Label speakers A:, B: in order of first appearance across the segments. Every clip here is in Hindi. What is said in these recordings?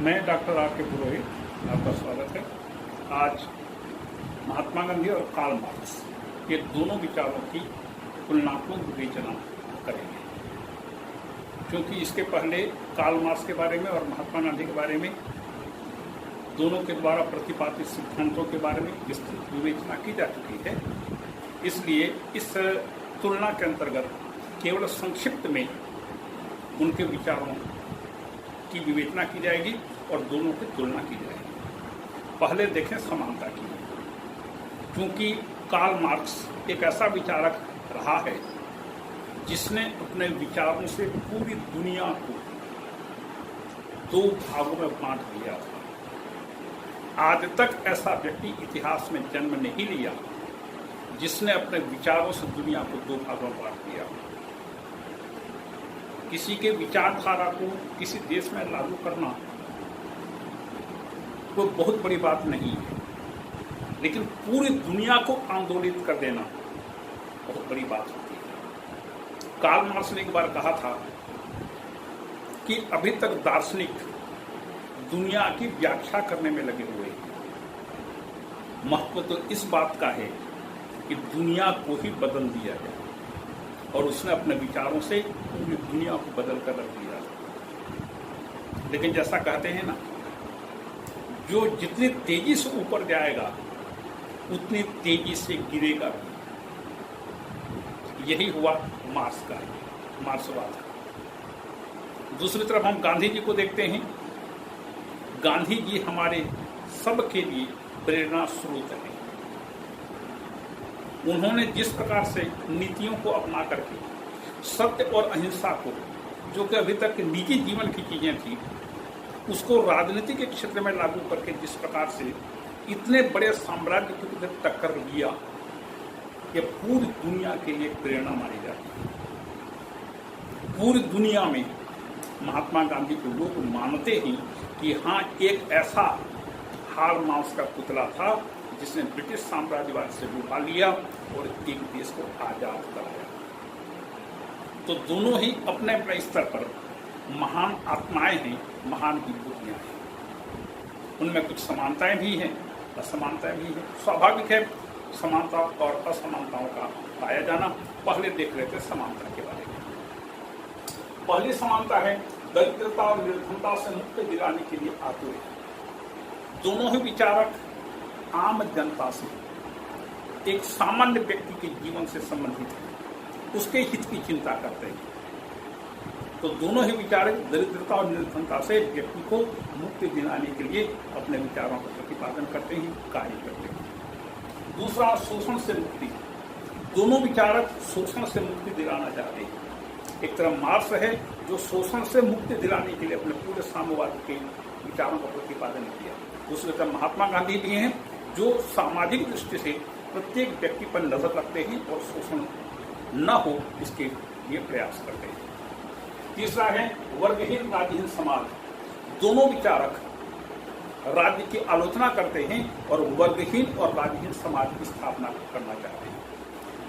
A: मैं डॉक्टर आर के पुरोहित, आपका स्वागत है। आज महात्मा गांधी और कार्ल मार्क्स ये दोनों विचारों की तुलनात्मक विवेचना करेंगे, क्योंकि इसके पहले कार्ल मार्क्स के बारे में और महात्मा गांधी के बारे में दोनों के द्वारा प्रतिपादित सिद्धांतों के बारे में विस्तृत विवेचना की जा चुकी है। इसलिए इस तुलना के अंतर्गत केवल संक्षिप्त में उनके विचारों की विवेचना की जाएगी और दोनों की तुलना की जाएगी। पहले देखें समानता की, क्योंकि कार्ल मार्क्स एक ऐसा विचारक रहा है जिसने अपने विचारों से पूरी दुनिया को दो भागों में बांट दिया था। आज तक ऐसा व्यक्ति इतिहास में जन्म नहीं लिया जिसने अपने विचारों से दुनिया को दो भागों में बांट दिया। किसी के विचारधारा को किसी देश में लागू करना कोई बहुत बड़ी बात नहीं है, लेकिन पूरी दुनिया को आंदोलित कर देना बहुत बड़ी बात होती है। कार्ल मार्क्स ने एक बार कहा था कि अभी तक दार्शनिक दुनिया की व्याख्या करने में लगे हुए हैं। महत्व तो इस बात का है कि दुनिया को ही बदल दिया जाए, और उसने अपने विचारों से पूरी दुनिया को बदल कर रख दिया। लेकिन जैसा कहते हैं ना, जो जितनी तेजी से ऊपर जाएगा उतनी तेजी से गिरेगा। यही हुआ मार्क्स का, मार्क्सवाद। दूसरी तरफ हम गांधी जी को देखते हैं। गांधी जी हमारे सबके लिए प्रेरणा स्रोत है। उन्होंने जिस प्रकार से नीतियों को अपना करके सत्य और अहिंसा को, जो कि अभी तक निजी जीवन की चीजें थी, उसको राजनीति के क्षेत्र में लागू करके जिस प्रकार से इतने बड़े साम्राज्य की तरफ टक्कर दिया, ये पूरी दुनिया के लिए प्रेरणा मानी जाती है। पूरी दुनिया में महात्मा गांधी को लोग मानते हैं कि हाँ, एक ऐसा कार्ल मार्क्स का पुतला था जिसने ब्रिटिश साम्राज्यवाद से उठा लिया और एक देश को आजाद कराया। तो दोनों ही अपने अपने स्तर पर महान आत्माएं हैं, महान विभूतियां हैं। उनमें कुछ समानताएं भी हैं, असमानताएं भी हैं। स्वाभाविक है समानता और असमानताओं का पाया जाना। पहले देख रहे थे समानता के बारे में। पहली समानता है दरिद्रता और निर्धनता से मुक्ति दिलाने के लिए आतुर है। दोनों ही विचारक आम जनता से, एक सामान्य व्यक्ति के जीवन से संबंधित है, उसके हित की चिंता करते हैं। तो दोनों ही विचारक दरिद्रता और निर्धनता से व्यक्ति को मुक्ति दिलाने के लिए अपने विचारों का प्रतिपादन करते हैं, कार्य करते हैं। दूसरा, शोषण से मुक्ति। दोनों विचारक शोषण से मुक्ति दिलाना चाहते हैं। एक तरफ मार्क्स है जो शोषण से मुक्ति दिलाने के लिए अपने पूरे साम्यवाद के विचारों का प्रतिपादन किया। दूसरी तरफ महात्मा गांधी भी हैं जो सामाजिक दृष्टि से प्रत्येक व्यक्ति पर नजर रखते हैं और शोषण न हो इसके लिए प्रयास करते हैं। तीसरा है वर्गहीन राज्यहीन समाज। दोनों विचारक राज्य की आलोचना करते हैं और वर्गहीन और राज्यहीन समाज की स्थापना करना चाहते हैं।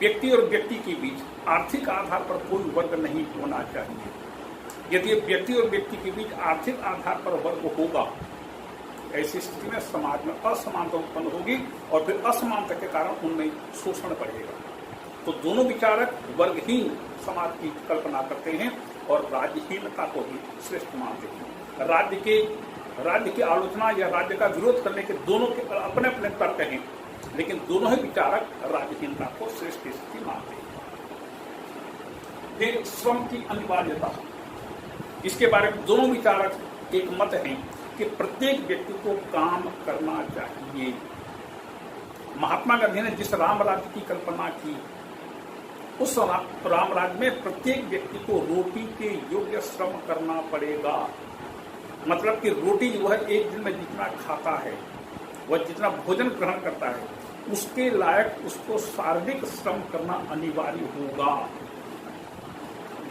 A: व्यक्ति और व्यक्ति के बीच आर्थिक आधार पर कोई वर्ग नहीं होना चाहिए। यदि व्यक्ति और व्यक्ति के बीच आर्थिक आधार पर वर्ग होगा, ऐसी स्थिति में समाज में असमानता उत्पन्न होगी और फिर असमानता के कारण उनमें शोषण बढ़ेगा। तो दोनों विचारक वर्गहीन समाज की कल्पना करते हैं और राज्यहीनता को ही श्रेष्ठ मानते हैं। राज्य की आलोचना या राज्य का विरोध करने के दोनों के अपने अपने तर्क हैं, लेकिन दोनों ही विचारक राज्यहीनता को श्रेष्ठ स्थिति मानते हैं। फिर श्रम की अनिवार्यता। इसके बारे में दोनों विचारक एक मत हैं कि प्रत्येक व्यक्ति को काम करना चाहिए। महात्मा गांधी ने जिस राम राज्य की कल्पना की, उस राम राज्य में प्रत्येक व्यक्ति को रोटी के योग्य श्रम करना पड़ेगा। मतलब कि रोटी वह एक दिन में जितना खाता है, वह जितना भोजन ग्रहण करता है, उसके लायक उसको शारीरिक श्रम करना अनिवार्य होगा।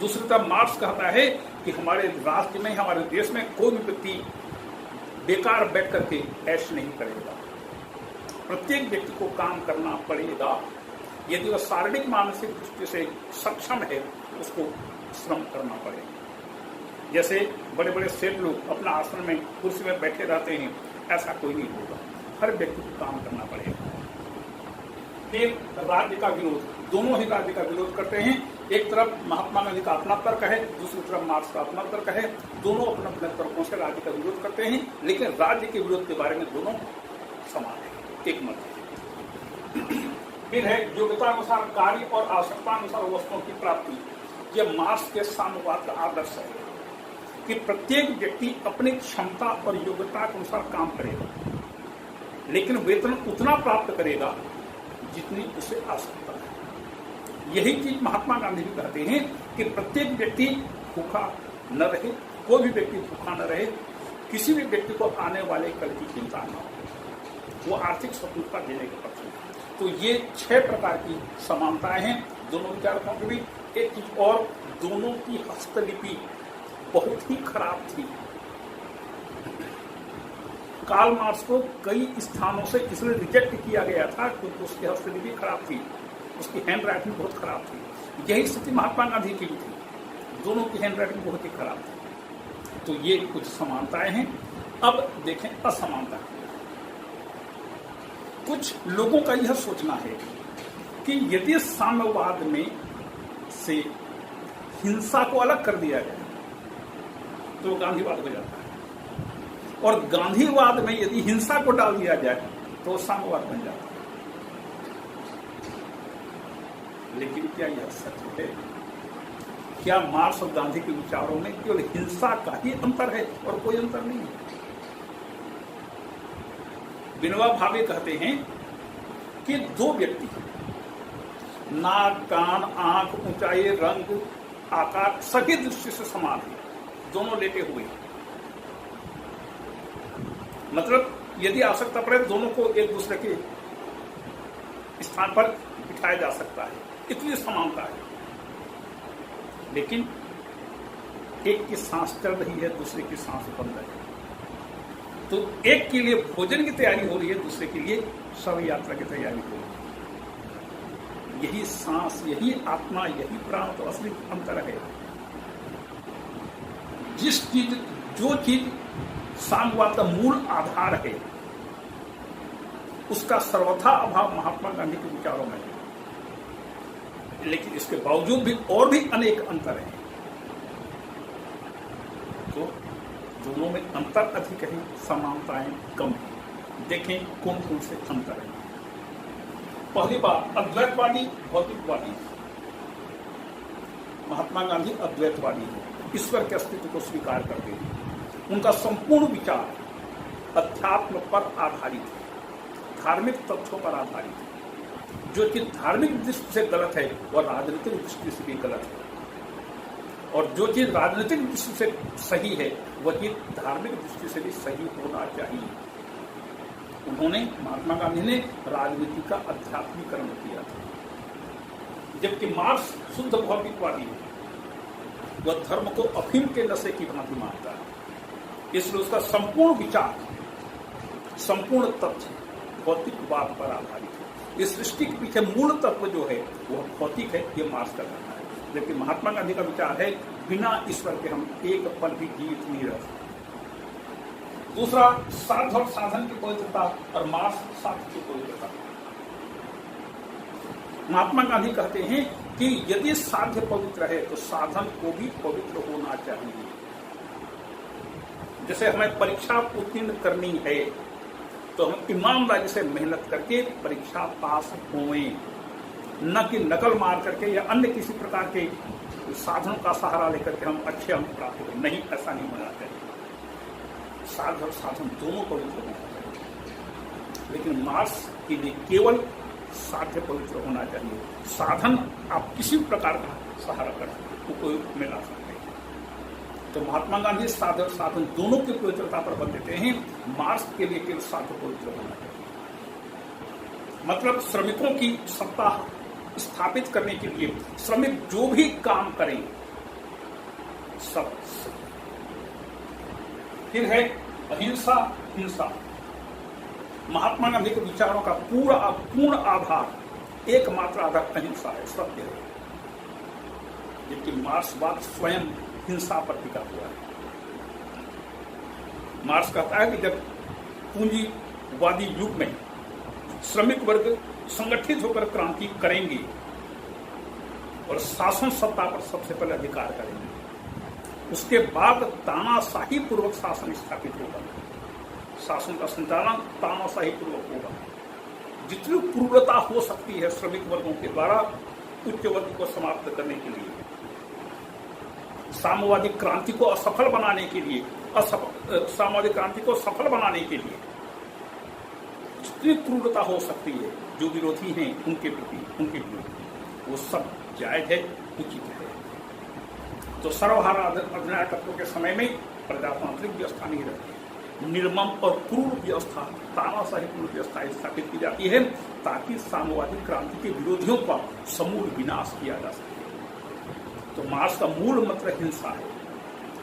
A: दूसरी तरफ मार्क्स कहता है कि हमारे राष्ट्र में, हमारे देश में कोई भी व्यक्ति बेकार बैठ करके ऐश नहीं करेगा। प्रत्येक व्यक्ति को काम करना पड़ेगा। यदि वह शारीरिक मानसिक दृष्टि से सक्षम है, उसको श्रम करना पड़ेगा। जैसे बड़े बड़े सेठ लोग अपना आश्रम में कुर्सी में बैठे रहते हैं, ऐसा कोई नहीं होगा। हर व्यक्ति को काम करना पड़ेगा। फिर राज्य का विरोध, दोनों ही राज्य का विरोध करते हैं। एक तरफ महात्मा गांधी का अपना तर्क है, दूसरी तरफ मार्क्स का अपना तर्क है। दोनों अपने अपने तर्कों से राज्य का विरोध करते हैं, लेकिन राज्य के विरोध के बारे में दोनों समान है, एक मत है। फिर है योग्यतानुसार कार्य और आवश्यकतानुसार वस्तुओं की प्राप्ति। यह मार्क्स के साम्यवाद का आदर्श है कि प्रत्येक व्यक्ति अपनी क्षमता और योग्यता के अनुसार काम करेगा, लेकिन वेतन उतना प्राप्त करेगा जितनी उसे आवश्यकता है। यही चीज महात्मा गांधी भी कहते हैं कि प्रत्येक व्यक्ति भूखा न रहे, कोई भी व्यक्ति भूखा न रहे, किसी भी व्यक्ति को आने वाले कल की चिंता न हो, वो आर्थिक स्वतंत्रता देने के पक्ष में। तो ये 6 प्रकार की समानताएं हैं दोनों विचारकों के बीच। एक चीज और, दोनों की हस्तलिपि बहुत ही खराब थी। कार्ल मार्क्स को कई स्थानों से इसलिए रिजेक्ट किया गया था क्योंकि उसकी हस्तलिपि खराब थी, उसकी हैंड राइटिंग बहुत खराब थी। यही स्थिति महात्मा गांधी की भी थी, दोनों की हैंड राइटिंग बहुत ही खराब थी। तो ये कुछ समानताएं हैं। अब देखें असमानता। कुछ लोगों का यह सोचना है कि यदि साम्यवाद में से हिंसा को अलग कर दिया जाए तो गांधीवाद हो जाता है, और गांधीवाद में यदि हिंसा को डाल दिया जाए तो साम्यवाद बन जाता है। लेकिन क्या यह सच है? क्या मार्क्स और गांधी के विचारों में केवल हिंसा का ही अंतर है और कोई अंतर नहीं है? विनोबा भावे कहते हैं कि 2 व्यक्ति नाक, कान, आंख, ऊंचाई, रंग, आकार सभी दृष्टि से समान है, दोनों लेटे हुए। मतलब यदि आवश्यकता पड़े दोनों को एक दूसरे के स्थान पर बिठाया जा सकता है, इतनी समानता है। लेकिन एक की सांस चल रही है, दूसरे की सांस बंद है। तो एक के लिए भोजन की तैयारी हो रही है, दूसरे के लिए शव यात्रा की तैयारी हो रही है। यही सांस, यही आत्मा, यही प्राण तो असली अंतर है। जो चीज साम्यवाद का मूल आधार है, उसका सर्वथा अभाव महात्मा गांधी के विचारों में है। लेकिन इसके बावजूद भी और भी अनेक अंतर हैं। तो दोनों में अंतर अधिक है, समानताएं कम है। देखें कौन कौन से अंतर है। पहली बात, अद्वैतवादी भौतिकवादी। महात्मा गांधी अद्वैतवादी है, ईश्वर के अस्तित्व को स्वीकार करते हैं। उनका संपूर्ण विचार अध्यात्म पर आधारित है, धार्मिक तथ्यों पर आधारित है। जो चीज धार्मिक दृष्टि से गलत है वह राजनीतिक दृष्टि से भी गलत है, और जो चीज राजनीतिक दृष्टि से सही है वह चीज धार्मिक दृष्टि से भी सही होना चाहिए। उन्होंने, महात्मा गांधी ने राजनीति का अध्यात्मीकरण किया था, जबकि मार्क्स शुद्ध भौतिकवादी है। वह धर्म को अफीम के नशे की भांति मानता है, इसलिए उसका संपूर्ण विचार, संपूर्ण तथ्य भौतिकवाद पर आधारित है। इस सृष्टि के पीछे मूल तत्व जो है वह भौतिक है, ये मार्क्स का कहना है। जबकि महात्मा गांधी का विचार है बिना ईश्वर के हम एक पल भी जीवित नहीं रह सकते। दूसरा, साध और साधन की पवित्रता, और मार्क्स साध की पवित्रता। महात्मा गांधी कहते हैं कि यदि साध्य पवित्र है तो साधन को भी पवित्र होना चाहिए। जैसे हमें परीक्षा उत्तीर्ण करनी है तो हम ईमानदारी से मेहनत करके परीक्षा पास होवें, न कि नकल मार करके या अन्य किसी प्रकार के साधनों का सहारा लेकर के हम अच्छे अंक प्राप्त करें। नहीं, ऐसा नहीं होना चाहिए। साध और साधन दोनों पवित्र होना चाहिए, लेकिन मार्क्स के लिए केवल साध्य पवित्र होना चाहिए। साधन आप किसी प्रकार का सहारा कर सकते, उपयोग में ला सकते हैं। तो महात्मा गांधी साध और साधन दोनों की पवित्रता पर बल देते हैं। मार्क्स के लिए केवल साध्य पवित्र होना चाहिए। मतलब श्रमिकों की सत्ता स्थापित करने के लिए श्रमिक जो भी काम करें सब। फिर है अहिंसा, हिंसा। महात्मा गांधी के विचारों का पूर्ण आधार, एकमात्र आधार अहिंसा है, सत्य है। लेकिन मार्क्सवाद स्वयं हिंसा पर टिका हुआ है। मार्क्स कहता है कि जब पूंजीवादी युग में श्रमिक वर्ग संगठित होकर क्रांति करेंगे और शासन सत्ता पर सबसे पहले अधिकार करेंगे, उसके बाद तानाशाही पूर्वक शासन स्थापित होगा। शासन का संचालन तानाशाही पूर्वक होगा। जितनी क्रूरता हो सकती है श्रमिक वर्गों के द्वारा उच्च वर्ग को समाप्त करने के लिए, साम्यवादी क्रांति को असफल बनाने के लिए, साम्यवादी क्रांति को सफल बनाने के लिए जितनी क्रूरता हो सकती है जो विरोधी हैं उनके प्रति, उनके विरुद्ध, वो सब जायज है, उचित है। तो सर्वहारा अधिनायकत्व के समय में प्रजातांत्रिक व्यवस्था नहीं रहती, निर्मम और क्रूर व्यवस्था, तानाशाही क्रूर व्यवस्था स्थापित की जाती है ताकि साम्यवादी क्रांति के विरोधियों का समूल विनाश किया जा सके। तो मार्क्स का मूल मंत्र हिंसा है,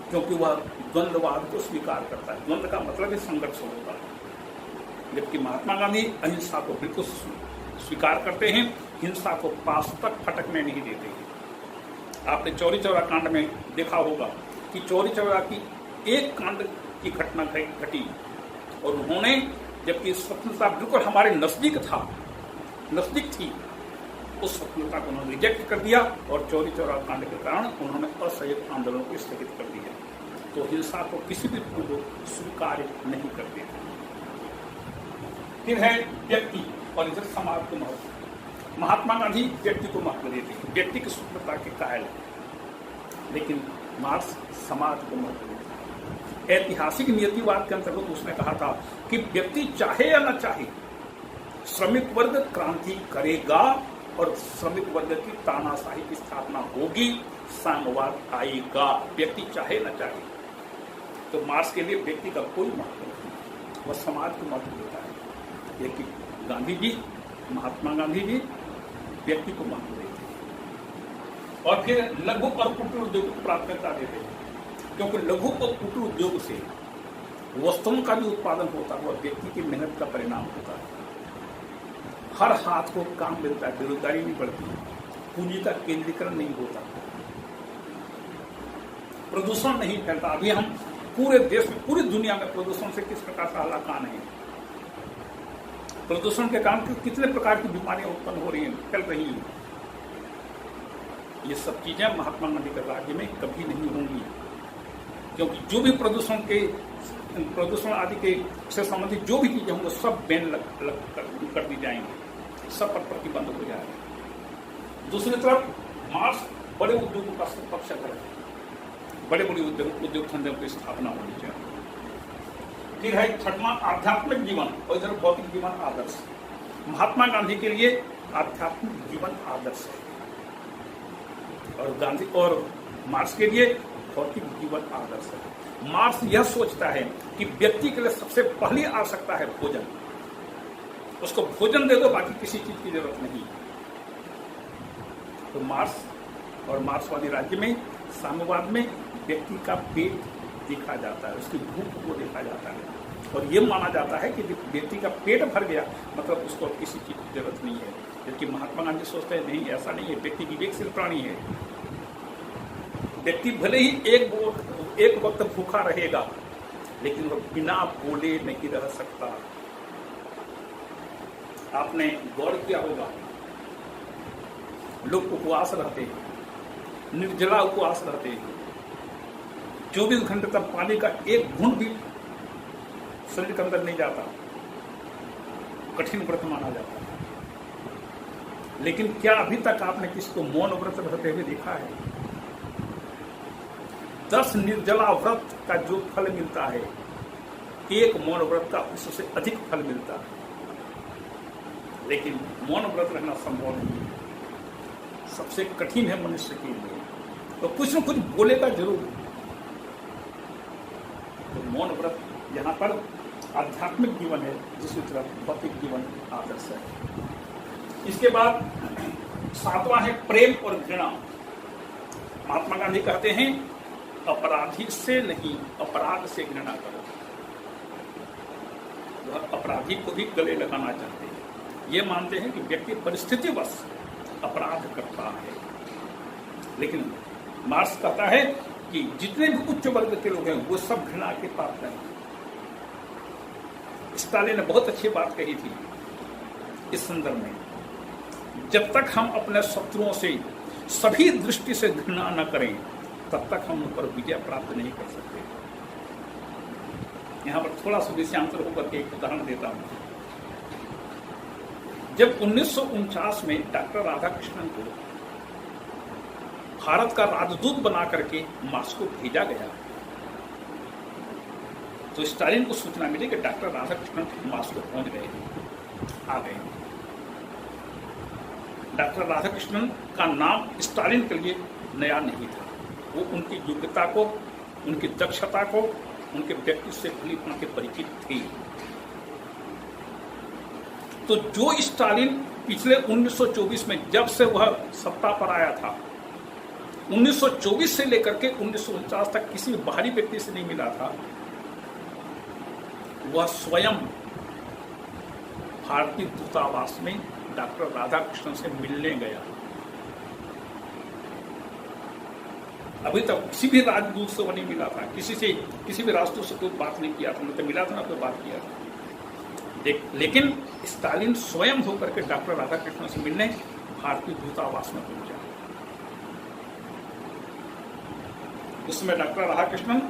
A: क्योंकि वह द्वंद्ववाद को स्वीकार करता है। द्वंद्व का मतलब ही संघर्ष होता है, जबकि महात्मा गांधी अहिंसा को बिल्कुल स्वीकार करते हैं, हिंसा को पास तक फटकने नहीं देते हैं। आपने चौरी चौरा कांड में देखा होगा कि चौरी चौरा की एक कांड की घटना घटी और उन्होंने, जबकि स्वतंत्रता बिल्कुल हमारे नजदीक थी, उस स्वतंत्रता को उन्होंने रिजेक्ट कर दिया और चौरी चौरा कांड के कारण उन्होंने असहयोग आंदोलन को स्थगित कर दिया। तो हिंसा को किसी भी पूर्व स्वीकार नहीं करते। फिर है व्यक्ति और इधर समाज को महत्व। महात्मा गांधी व्यक्ति को महत्व देते हैं, व्यक्ति की स्वतंत्रता के कायल है, लेकिन मार्क्स समाज को महत्व देते हैं। ऐतिहासिक नियतिवाद के अंतर्गत उसने कहा था कि व्यक्ति चाहे या न चाहे श्रमिक वर्ग क्रांति करेगा और श्रमिक वर्ग की तानाशाही की स्थापना होगी, साम्यवाद आएगा, व्यक्ति चाहे न चाहे। तो मार्क्स के लिए व्यक्ति का कोई महत्व नहीं, वह समाज को महत्व देता है। लेकिन गांधी जी, महात्मा गांधी जी व्यक्ति को महत्व देते हैं। और फिर लघु और कुटीर उद्योग को प्राथमिकता देते हैं, क्योंकि लघु और कुटीर उद्योग से वस्तुओं का जो उत्पादन होता है वह व्यक्ति की मेहनत का परिणाम होता है। हर हाथ को काम मिलता है, बेरोजगारी नहीं बढ़ती, पूंजी का केंद्रीकरण नहीं होता, प्रदूषण नहीं फैलता। अभी हम पूरे देश में, पूरी दुनिया में प्रदूषण से किस प्रकार का हलाकान है। प्रदूषण के कारण कितने प्रकार की बीमारियां उत्पन्न हो रही हैं, फैल रही हैं। ये सब चीजें महात्मा गांधी के राज्य में कभी नहीं होंगी, क्योंकि जो भी प्रदूषण आदि के से संबंधित जो भी चीजें होंगी सब बैन कर दी जाएंगी, सब पर प्रतिबंध हो जाएगा। दूसरी तरफ मार्क्स बड़े उद्योगों का पक्षधर है, बड़े बड़े उद्योग धंधों की स्थापना होनी चाहिए। फिर है छठवां आध्यात्मिक जीवन और इधर भौतिक जीवन आदर्श। महात्मा गांधी के लिए आध्यात्मिक जीवन आदर्श है और गांधी और मार्क्स के लिए भौतिक जीवन आदर्श है। मार्क्स यह सोचता है कि व्यक्ति के लिए सबसे पहली आवश्यकता है भोजन, उसको भोजन दे दो, बाकी किसी चीज की जरूरत नहीं। तो मार्क्स और मार्क्सवादी राज्य में, साम्यवाद में व्यक्ति का पेट देखा जाता है, उसकी भूख को देखा जाता है और ये माना जाता है कि व्यक्ति का पेट भर गया मतलब उसको किसी चीज की जरूरत नहीं है। जबकि महात्मा गांधी सोचते हैं नहीं, ऐसा नहीं है, व्यक्ति विवेकशील प्राणी है। व्यक्ति भले ही एक वक्त भूखा रहेगा लेकिन वह बिना बोले नहीं रह सकता। आपने गौर किया होगा, लोग उपवास रहते हैं, निर्जला उपवास रहते हैं, 24 घंटे तक पानी का एक घूंट भी शरीर के अंदर नहीं जाता, कठिन व्रत माना जाता है। लेकिन क्या अभी तक आपने किसी को मौन व्रत रहते हुए देखा है? 10 निर्जला व्रत का जो फल मिलता है, एक मौन व्रत का उससे अधिक फल मिलता है। लेकिन मौन व्रत रहना संभव नहीं है, सबसे कठिन है मनुष्य के लिए, तो कुछ न कुछ बोलेगा जरूर। तो मौन व्रत यहाँ पर आध्यात्मिक जीवन है, दूसरी तरफ भौतिक जीवन आदर्श है। इसके बाद 7वां है प्रेम और घृणा। महात्मा गांधी कहते हैं अपराधी से नहीं, अपराध से घृणा करो। वह अपराधी को भी गले लगाना चाहते हैं। ये मानते हैं कि व्यक्ति परिस्थितिवश अपराध करता है, लेकिन मार्क्स कहता है कि जितने भी उच्च वर्ग के लोग हैं वो सब घृणा के पात्र हैं। स्टालिन ने बहुत अच्छी बात कही थी इस संदर्भ में, जब तक हम अपने शत्रुओं से सभी दृष्टि से घृणा न करें तब तक हम उन पर विजय प्राप्त नहीं कर सकते। यहां पर थोड़ा सा विषयांतर होकर के एक उदाहरण देता हूं। जब 1949 में डॉक्टर राधाकृष्णन को भारत का राजदूत बना करके मॉस्को भेजा गया तो स्टालिन को सूचना मिली कि डॉक्टर राधाकृष्णन मॉस्को पहुंच गए, आ गए। डॉक्टर राधाकृष्णन का नाम स्टालिन के लिए नया नहीं था, वो उनकी योग्यता को, उनकी दक्षता को, उनके व्यक्तित्व से भली भांति परिचित थे। तो जो स्टालिन पिछले 1924 में जब से वह सत्ता पर आया था, 1924 से लेकर के 1949 तक किसी बाहरी व्यक्ति से नहीं मिला था, वह स्वयं भारतीय दूतावास में डॉक्टर राधाकृष्णन से मिलने गया। अभी तक किसी भी राजदूत से वो नहीं मिला था, किसी भी राजदूत से कोई बात नहीं किया था, मतलब मिला था ना कोई बात किया था। लेकिन स्टालिन स्वयं होकर के डॉक्टर राधाकृष्णन से मिलने भारतीय दूतावास में पहुंचा। उस समय डॉक्टर राधाकृष्णन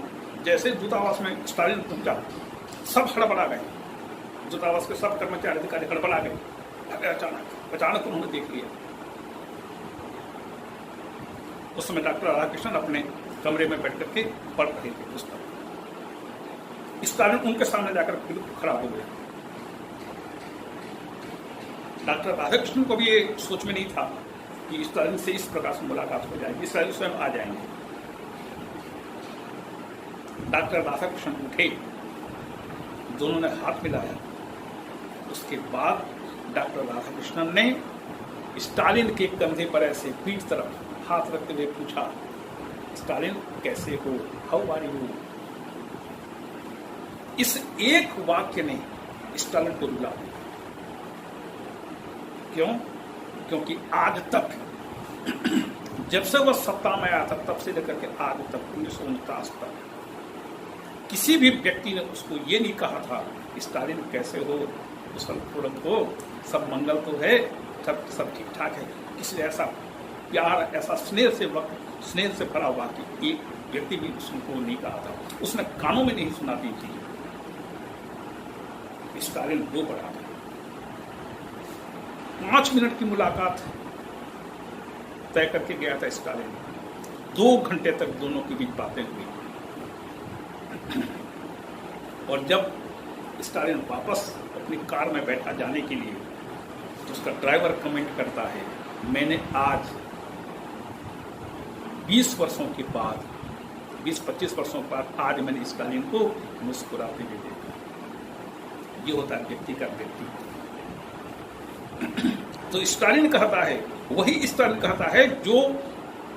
A: जैसे दूतावास में स्टालिन पहुंचा, सब हड़बड़ा गए। दूतावास के सब कर्मचारी अधिकारी हड़बड़ा गए। अचानक उन्होंने देख लिया। उस समय डॉक्टर राधाकृष्णन अपने कमरे में बैठ करके पढ़ रहे थे पुस्तक। स्टालिन उनके सामने जाकर बिल्कुल खड़ा हो गया। डॉक्टर राधाकृष्णन को भी ये सोच में नहीं था कि स्टालिन से इस प्रकार से मुलाकात हो जाएगी, स्टालिन स्वयं आ जाएंगे। डॉक्टर राधाकृष्णन उठे, दोनों ने हाथ मिलाया। उसके बाद डॉक्टर राधाकृष्णन ने स्टालिन के कंधे पर ऐसे पीठ तरफ हाथ रखते हुए पूछा, स्टालिन कैसे हो, हाउ आर यू। इस एक वाक्य ने स्टालिन को रुला दिया। क्यों? क्योंकि आज तक जब से वह सत्ता में आया था तब से लेकर के आज तक 1949 तक किसी भी व्यक्ति ने उसको ये नहीं कहा था स्टालिन कैसे हो, कुशल पूर्वक हो, सब मंगल तो है, सब ठीक ठाक है। किसी ने ऐसा प्यार, ऐसा स्नेह से भरा हुआ कि एक व्यक्ति भी उसको नहीं कहा था। उसने कानों में नहीं सुना दी थी। स्टालिन वो बड़ा था। 5 मिनट की मुलाकात तय करके गया था स्टालिन। 2 घंटे तक दोनों के बीच बातें हुई। और जब स्टालिन वापस अपनी कार में बैठा जाने के लिए तो उसका ड्राइवर कमेंट करता है, मैंने आज 20 वर्षों के बाद, 20-25 वर्षों के बाद आज मैंने स्टालिन को मुस्कुराते हुए देखा। ये होता है व्यक्ति का व्यक्ति। तो स्टालिन कहता है, वही स्टालिन कहता है जो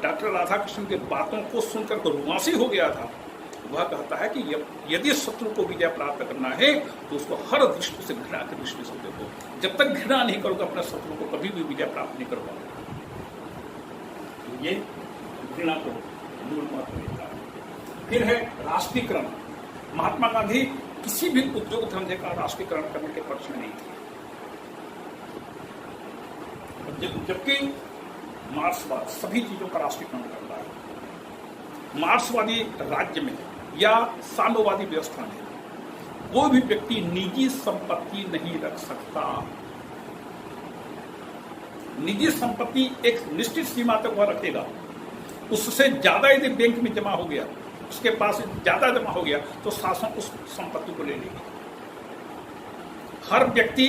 A: डॉक्टर राधाकृष्णन के बातों को सुनकर रुआंसी हो गया था। वह कहता है कि यदि शत्रु को विजय प्राप्त करना है तो उसको हर दृष्टि से, घृणा की दृष्टि से देखो। जब तक घृणा नहीं करोगे अपने शत्रु को कभी भी विजय प्राप्त नहीं करोगे। ये घृणा को मूल महत्व देता है। फिर है राष्ट्रीयकरण। महात्मा गांधी किसी भी उद्योग धंधे का राष्ट्रीयकरण करने के पक्ष में नहीं थे, जबकि मार्क्सवाद सभी चीजों का राष्ट्रीयकरण करता है। मार्क्सवादी राज्य में या साम्यवादी व्यवस्था में कोई भी व्यक्ति निजी संपत्ति नहीं रख सकता। निजी संपत्ति एक निश्चित सीमा तक वह रखेगा, उससे ज्यादा यदि बैंक में जमा हो गया, उसके पास ज्यादा जमा हो गया तो शासन उस संपत्ति को ले लेगी। हर व्यक्ति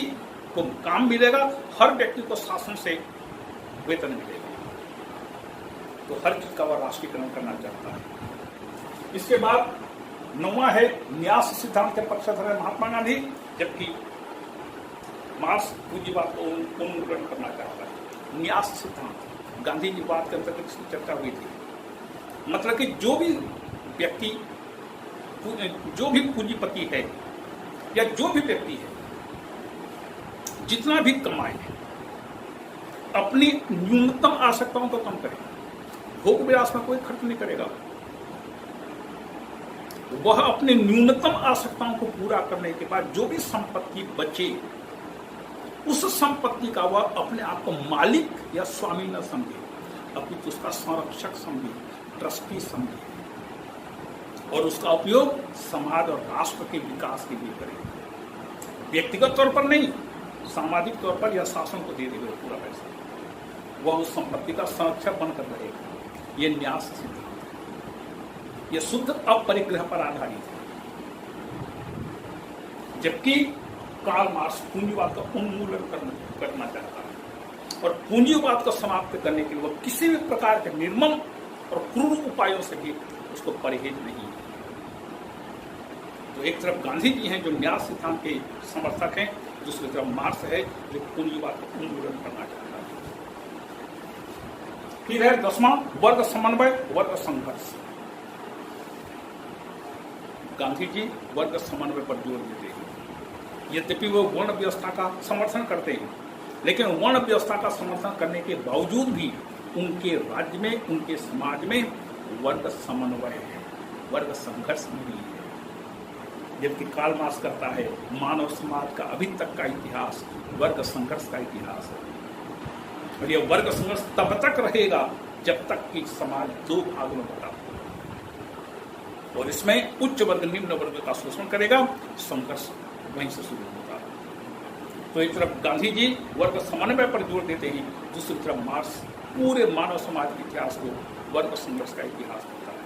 A: को काम मिलेगा, हर व्यक्ति को शासन से वेतन मिलेगा। तो हर चीज का वह राष्ट्रीयकरण करना चाहता है। इसके बाद 9वां है न्यास सिद्धांत के पक्षधर है महात्मा गांधी, जबकि मार्क्स पूंजीवाद को उन्मूलन करना चाहता है। न्यास सिद्धांत गांधी जी बात के अंतर्गत इसकी चर्चा हुई थी। मतलब कि जो भी व्यक्ति, जो भी पूंजीपति है या जो भी व्यक्ति है, जितना भी कमाए अपनी न्यूनतम आवश्यकताओं को कम करे। भोग विलास में कोई खर्च नहीं करेगा, वह अपने न्यूनतम आवश्यकताओं को पूरा करने के बाद जो भी संपत्ति बचे, उस संपत्ति का वह अपने आप को मालिक या स्वामी न समझे, अपितु उसका संरक्षक समझे, ट्रस्टी समझे, और उसका उपयोग समाज और राष्ट्र के विकास के लिए करे। व्यक्तिगत तौर पर नहीं, सामाजिक तौर पर या शासन को दे देगा पूरा पैसा, वह उस संपत्ति का संरक्षक बनकर रहेगा। यह न्यास सिद्धांत है, यह शुद्ध अपरिग्रह पर आधारित है। जबकि कार्ल मार्क्स पूंजीवाद का उन्मूलन करना चाहता है, और पूंजीवाद को समाप्त करने के लिए वह किसी भी प्रकार के निर्मम और क्रूर उपायों से भी उसको परहेज नहीं है। तो एक तरफ गांधी जी हैं जो न्यास सिद्धांत के समर्थक हैं, दूसरी तरफ मार्क्स है जो पूंजीवाद का उन्मूलन करना चाहता है। फिर है 10वां, वर्ग समन्वय, वर्ग संघर्ष। गांधी जी वर्ग समन्वय पर जोर देते हैं। यद्यपि वो वर्ण व्यवस्था का समर्थन करते हैं, लेकिन वर्ण व्यवस्था का समर्थन करने के बावजूद भी उनके राज्य में, उनके समाज में वर्ग समन्वय है, वर्ग संघर्ष नहीं है। जबकि कार्ल मार्क्स करता है मानव समाज का अभी तक का इतिहास वर्ग संघर्ष का इतिहास है, और यह वर्ग संघर्ष तब तक रहेगा जब तक कि समाज दो भागों में बटा हो, और इसमें उच्च वर्ग निम्न वर्ग का शोषण करेगा, संघर्ष वहीं से शुरू होता है। तो एक तरफ गांधी जी वर्ग समन्वय पर जोर देते हैं, दूसरी तरफ मार्क्स पूरे मानव समाज के इतिहास को वर्ग संघर्ष का इतिहास होता है।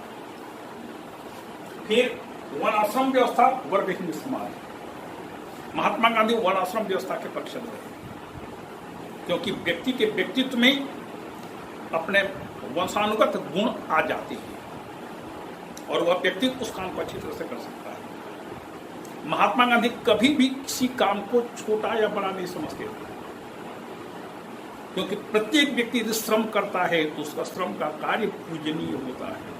A: फिर वर्णाश्रम व्यवस्था, वर्गहीन समाज। महात्मा गांधी वर्णाश्रम व्यवस्था के पक्षधर रहे, क्योंकि व्यक्ति के व्यक्तित्व में अपने वंशानुगत गुण आ जाते हैं और वह व्यक्ति उस काम को अच्छी तरह से कर सकता है। महात्मा गांधी कभी भी किसी काम को छोटा या बड़ा नहीं समझते थे, क्योंकि प्रत्येक व्यक्ति यदि श्रम करता है तो उसका श्रम का कार्य पूजनीय होता है।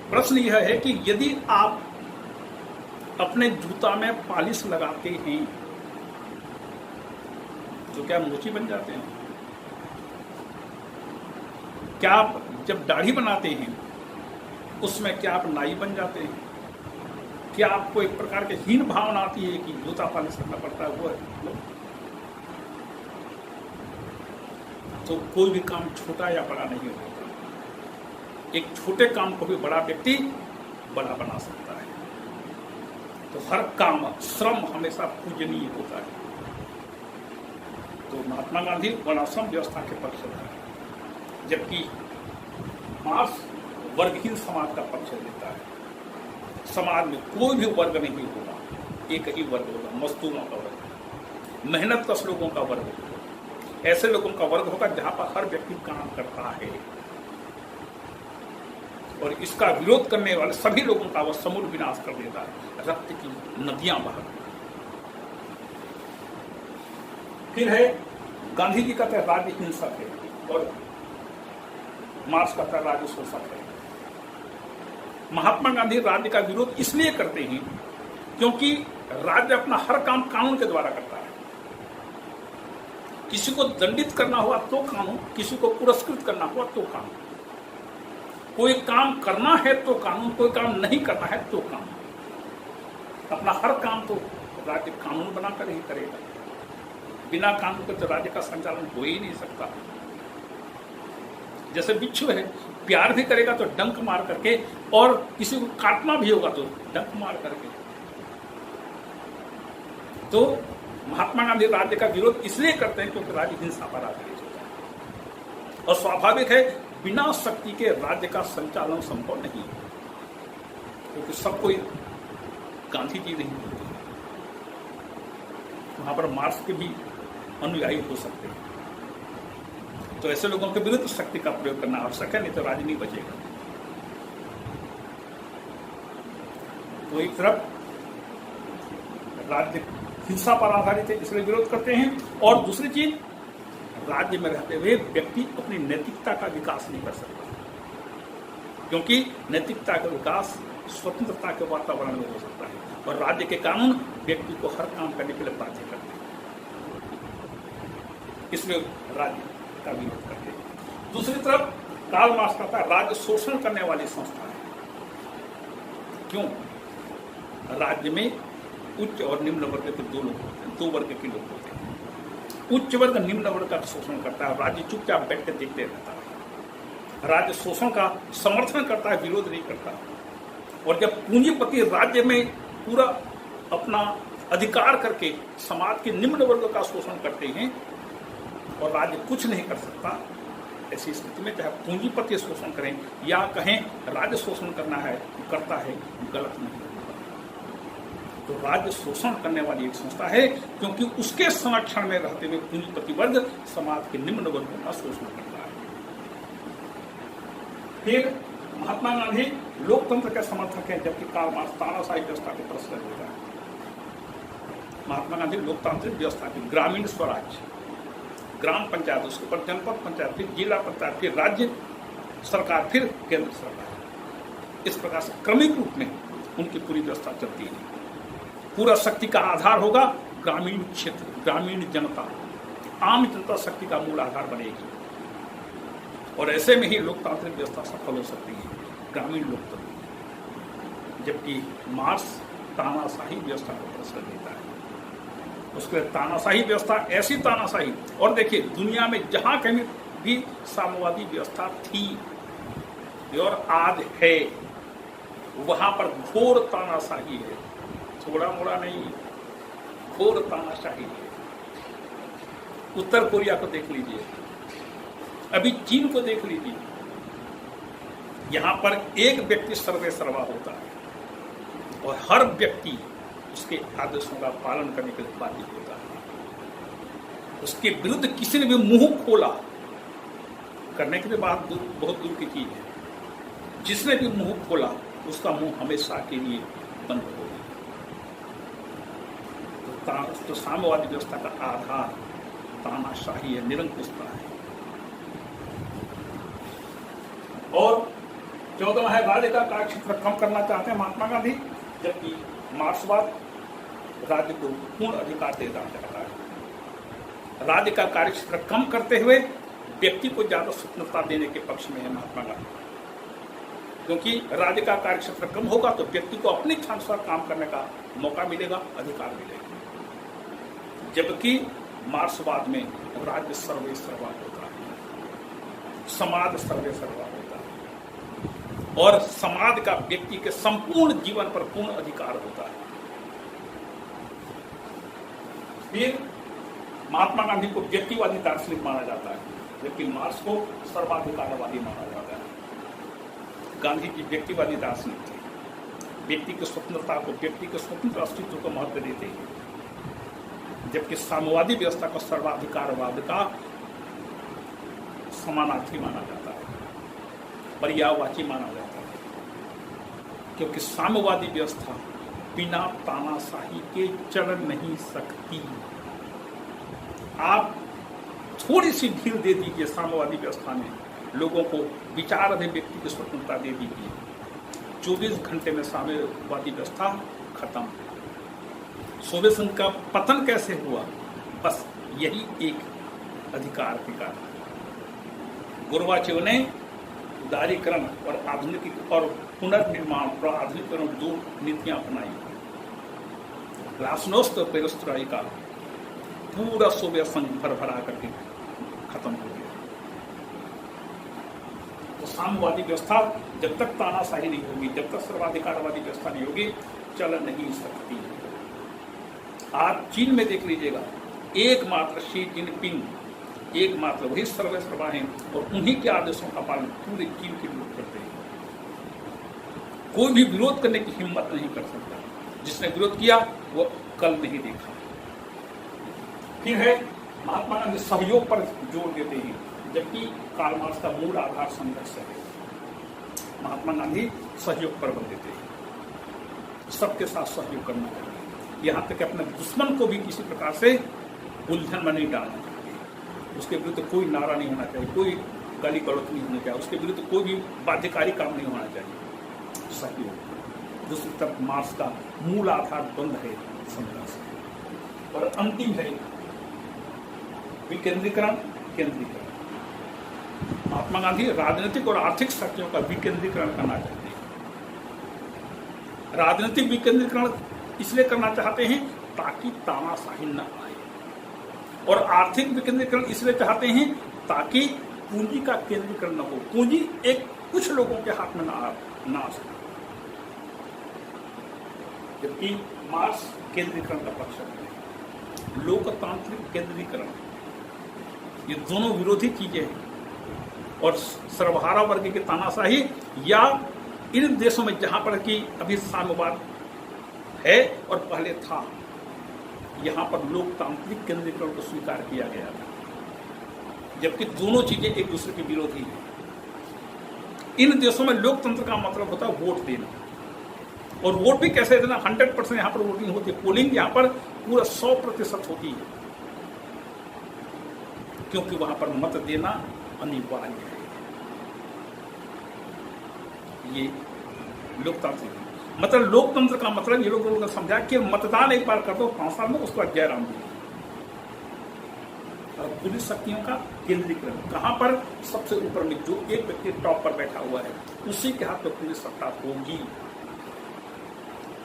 A: प्रश्न यह है कि यदि आप अपने जूता में पॉलिश लगाते हैं तो क्या मोची बन जाते हैं? क्या आप जब दाढ़ी बनाते हैं उसमें क्या आप नाई बन जाते हैं? क्या आपको एक प्रकार की हीन भावना आती है कि जूता पॉलिश करना पड़ता है? वो तो कोई भी काम छोटा या बड़ा नहीं होता। एक छोटे काम को भी बड़ा व्यक्ति बड़ा बना सकता है। तो हर काम, श्रम हमेशा पूजनीय होता है। तो महात्मा गांधी वर्णाश्रम व्यवस्था के पक्ष में है, जबकि मार्क्स वर्गहीन समाज का पक्ष लेता है। समाज में कोई भी वर्ग नहीं होगा, एक ही वर्ग होगा, मजदूरों का वर्ग, मेहनत कश लोगों का वर्ग होगा, ऐसे लोगों का वर्ग होगा जहां पर हर व्यक्ति काम करता है, और इसका विरोध करने वाले सभी लोगों का वह समूल विनाश कर देता है, रक्त की नदियां बहा। फिर है गांधी जी कहते हैं राज्य हिंसक है, और मार्क्स कहता है राज्य शोषक है। महात्मा गांधी राज्य का विरोध इसलिए करते हैं क्योंकि राज्य अपना हर काम कानून के द्वारा करता है। किसी को दंडित करना हुआ तो कानून, किसी को पुरस्कृत करना हुआ तो कानून। कोई काम करना है तो कानून, कोई काम नहीं करना है तो कानून। अपना हर काम तो राज्य कानून बनाकर ही करेगा। बिना कानून के तो राज्य का संचालन हो ही नहीं सकता। जैसे बिच्छू है, प्यार भी करेगा तो डंक मार करके, और किसी को काटना भी होगा तो डंक मार करके। तो महात्मा गांधी राज्य का विरोध इसलिए करते हैं क्योंकि राज्य हिंसा पर आधारित होता है, और स्वाभाविक है बिना शक्ति के राज्य का संचालन संभव नहीं है, क्योंकि सब कोई गांधी जी नहीं होते, वहां पर मार्क्स के भी अनुयायी हो सकते हैं। तो ऐसे लोगों के विरुद्ध शक्ति का प्रयोग करना आवश्यक है, नहीं तो राज्य नहीं बचेगा। तो एक तरफ राज्य हिंसा पर आधारित है, इसलिए विरोध करते हैं, और दूसरी चीज राज्य में रहते हुए व्यक्ति अपनी नैतिकता का विकास नहीं कर सकता, क्योंकि नैतिकता का विकास स्वतंत्रता के वातावरण में हो सकता है, और राज्य के कानून व्यक्ति को हर काम करने के लिए बाध्य करते हैं। इसलिए राज्य का विरोध करते हैं। दूसरी तरफ कार्ल मार्क्स कहता है राज्य शोषण करने वाली संस्था है। क्यों? राज्य में उच्च और निम्न वर्ग के दो लोग होते हैं, दो वर्ग के लोग होते हैं। उच्च वर्ग निम्न वर्ग का शोषण करता है, राज्य चुपचाप बैठ कर देखते रहता है। राज्य शोषण का समर्थन करता है, विरोध नहीं करता। और जब पूंजीपति राज्य में पूरा अपना अधिकार करके समाज के निम्न वर्ग का शोषण करते हैं और राज्य कुछ नहीं कर सकता, ऐसी स्थिति में चाहे पूंजीपति शोषण करें या कहें राज्य शोषण करना है, करता है, गलत नहीं होगा। तो राज्य शोषण करने वाली एक संस्था है, क्योंकि उसके संरक्षण में रहते हुए पूंजीपति वर्ग समाज के निम्न वर्गों का शोषण करता है। फिर महात्मा गांधी लोकतंत्र के समर्थक हैं, जबकि कार्ल मार्क्स तानाशाही व्यवस्था को प्रश्रय देता है। महात्मा गांधी लोकतांत्रिक व्यवस्था की ग्रामीण स्वराज्य, ग्राम पंचायत, उसके ऊपर जनपद पंचायत, फिर जिला पंचायत, फिर राज्य सरकार, फिर केंद्र सरकार, इस प्रकार से क्रमिक रूप में उनकी पूरी व्यवस्था चलती है। पूरा शक्ति का आधार होगा ग्रामीण क्षेत्र, ग्रामीण जनता, आम जनता शक्ति का मूल आधार बनेगी और ऐसे में ही लोकतांत्रिक व्यवस्था सफल हो सकती है, ग्रामीण लोकतंत्र। जबकि मार्क्स तानाशाही व्यवस्था को प्रश्रय देता है। उसके तानाशाही व्यवस्था, ऐसी तानाशाही, और देखिए दुनिया में जहां कहीं भी साम्यवादी व्यवस्था थी और आज है, वहां पर घोर तानाशाही है, थोड़ा मोड़ा नहीं, घोर तानाशाही है। उत्तर कोरिया को देख लीजिए, अभी चीन को देख लीजिए, यहां पर एक व्यक्ति सर्वे सर्वा होता है और हर व्यक्ति उसके आदेशों का पालन करने के लिए बाध्य होता है। उसके विरुद्ध किसी ने भी मुंह खोला, करने के लिए बात बहुत दूर की चीज है, जिसने भी मुंह खोला उसका मुंह हमेशा के लिए बंद हो गया। तो साम्यवादी व्यवस्था का आधार तानाशाही है, निरंकुशता है। और 14वां है राज्य का कार्यक्षेत्र कम करना चाहते हैं महात्मा गांधी, जबकि मार्क्सवाद राज्य को पूर्ण अधिकार देना चाहता है। राज्य का कार्यक्षेत्र कम करते हुए व्यक्ति को ज्यादा स्वतंत्रता देने के पक्ष में है महात्मा गांधी, क्योंकि राज्य का कार्यक्षेत्र कम होगा तो व्यक्ति को अपनी इच्छानुसार काम करने का मौका मिलेगा, अधिकार मिलेगा। जबकि मार्क्सवाद में राज्य सर्वे सर्वा होता है, समाज सर्वे सर्वा होता है और समाज का व्यक्ति के संपूर्ण जीवन पर पूर्ण अधिकार होता है। फिर महात्मा गांधी को व्यक्तिवादी दार्शनिक माना जाता है, जबकि मार्क्स को सर्वाधिकारवादी माना जाता है। गांधी जी व्यक्तिवादी दार्शनिक थे, व्यक्ति की स्वतंत्रता को, व्यक्ति के स्वतंत्र अस्तित्व को महत्व देते हैं, जबकि साम्यवादी व्यवस्था को सर्वाधिकारवाद का समानार्थी माना जाता है, पर्यायवाची माना जाता है, क्योंकि साम्यवादी व्यवस्था बिना तानाशाही के चल नहीं सकती। आप थोड़ी सी ढील दे दीजिए साम्यवादी व्यवस्था में, लोगों को विचार अभिव्यक्ति की स्वतंत्रता दे दीजिए, 24 घंटे में साम्यवादी व्यवस्था खत्म। सोवियत संघ का पतन कैसे हुआ? बस यही एक अधिकार के कारण। गोर्बाचेव ने उदारीकरण और आधुनिक और पुनर्निर्माण और आधुनिकीकरण दो नीतियां अपनाई। ग्लासनोस्त और पेरेस्ट्रोइका का पूरा सोवियत संघ भरभरा करके खत्म हो गया। तो साम्यवादी व्यवस्था जब तक तानाशाही नहीं होगी, जब तक सर्वाधिकारवादी व्यवस्था नहीं होगी, चल नहीं सकती। आप चीन में देख लीजिएगा, एकमात्र शी जिनपिंग, एकमात्र वही सर्वे सर्वा हैं और उन्हीं के आदेशों का पालन पूरे चीन के लोग करते हैं। कोई भी विरोध करने की हिम्मत नहीं कर सकता। जिसने विरोध किया वो कल नहीं देखा। फिर है महात्मा गांधी सहयोग पर जोर देते हैं, जबकि कार्ल मार्क्स का मूल आधार संघर्ष है। महात्मा गांधी सहयोग पर बल देते हैं, सबके साथ सहयोग करना चाहिए, यहाँ तक अपने दुश्मन को भी किसी प्रकार से उलझन में नहीं डालना चाहिए, उसके विरुद्ध कोई नारा नहीं होना चाहिए, कोई गाली गलौज नहीं होना चाहिए, उसके विरुद्ध कोई भी बाध्यकारी काम नहीं होना चाहिए, सहयोग। दूसरी तरफ मार्क्स का मूल आधार बंद है संघर्ष, और अंतिम है विकेंद्रीकरण, केंद्रीकरण। महात्मा गांधी राजनीतिक और आर्थिक शक्तियों का विकेंद्रीकरण करना चाहते हैं। राजनीतिक विकेंद्रीकरण इसलिए करना चाहते हैं ताकि तानाशाही न आए, और आर्थिक विकेंद्रीकरण इसलिए चाहते हैं ताकि पूंजी का केंद्रीकरण न हो, पूंजी एक कुछ लोगों के हाथ में ना आ सके। जबकि मार्क्स केंद्रीकरण का पक्ष है, लोकतांत्रिक केंद्रीकरण, ये दोनों विरोधी चीजें हैं। और सर्वहारा वर्ग की तानाशाही, या इन देशों में जहां पर कि अभी साम्यवाद है और पहले था, यहां पर लोकतांत्रिक केंद्रीकरण को स्वीकार किया गया था, जबकि दोनों चीजें एक दूसरे के विरोधी हैं। इन देशों में लोकतंत्र का मतलब होता है वोट देना, और वोट भी कैसे देना, 100% यहां पर वोटिंग होती है, पोलिंग यहां पर पूरा 100% होती है, क्योंकि वहां पर मत देना अनिवार्य है। ये लोकतांत्रिक मतलब लोकतंत्र का मतलब ये लोगों ने समझा कि मतदान एक बार कर दो 5 साल में, उसके बाद जयराम जी। और पुलिस शक्तियों का केंद्रीकरण कहां पर, सबसे ऊपर में जो एक व्यक्ति टॉप पर बैठा हुआ है उसी के हाथ में पुलिस सत्ता होगी।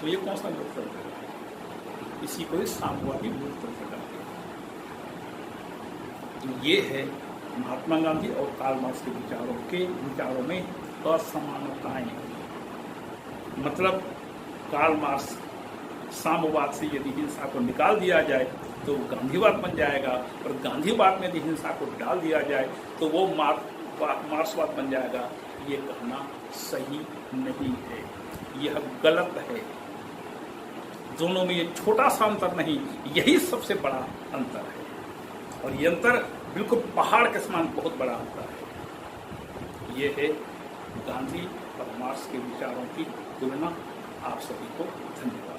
A: तो ये कौन सा लोकतंत्र है? इसी को ही साम्यवादी लोकतंत्र कहते हैं। तो ये है महात्मा गांधी और कार्ल मार्क्स के विचारों में असमानताएं। मतलब कार्ल मार्क्स साम्यवाद से यदि हिंसा को निकाल दिया जाए तो गांधीवाद बन जाएगा, और गांधीवाद में यदि हिंसा को डाल दिया जाए तो वो मार्क्सवाद बन जाएगा। ये कहना सही नहीं है, यह गलत है। दोनों में ये छोटा सा अंतर नहीं, यही सबसे बड़ा अंतर है, और ये अंतर बिल्कुल पहाड़ के समान बहुत बड़ा अंतर है। ये है गांधी और मार्क्स के विचारों की तुलना। आप सभी को धन्यवाद।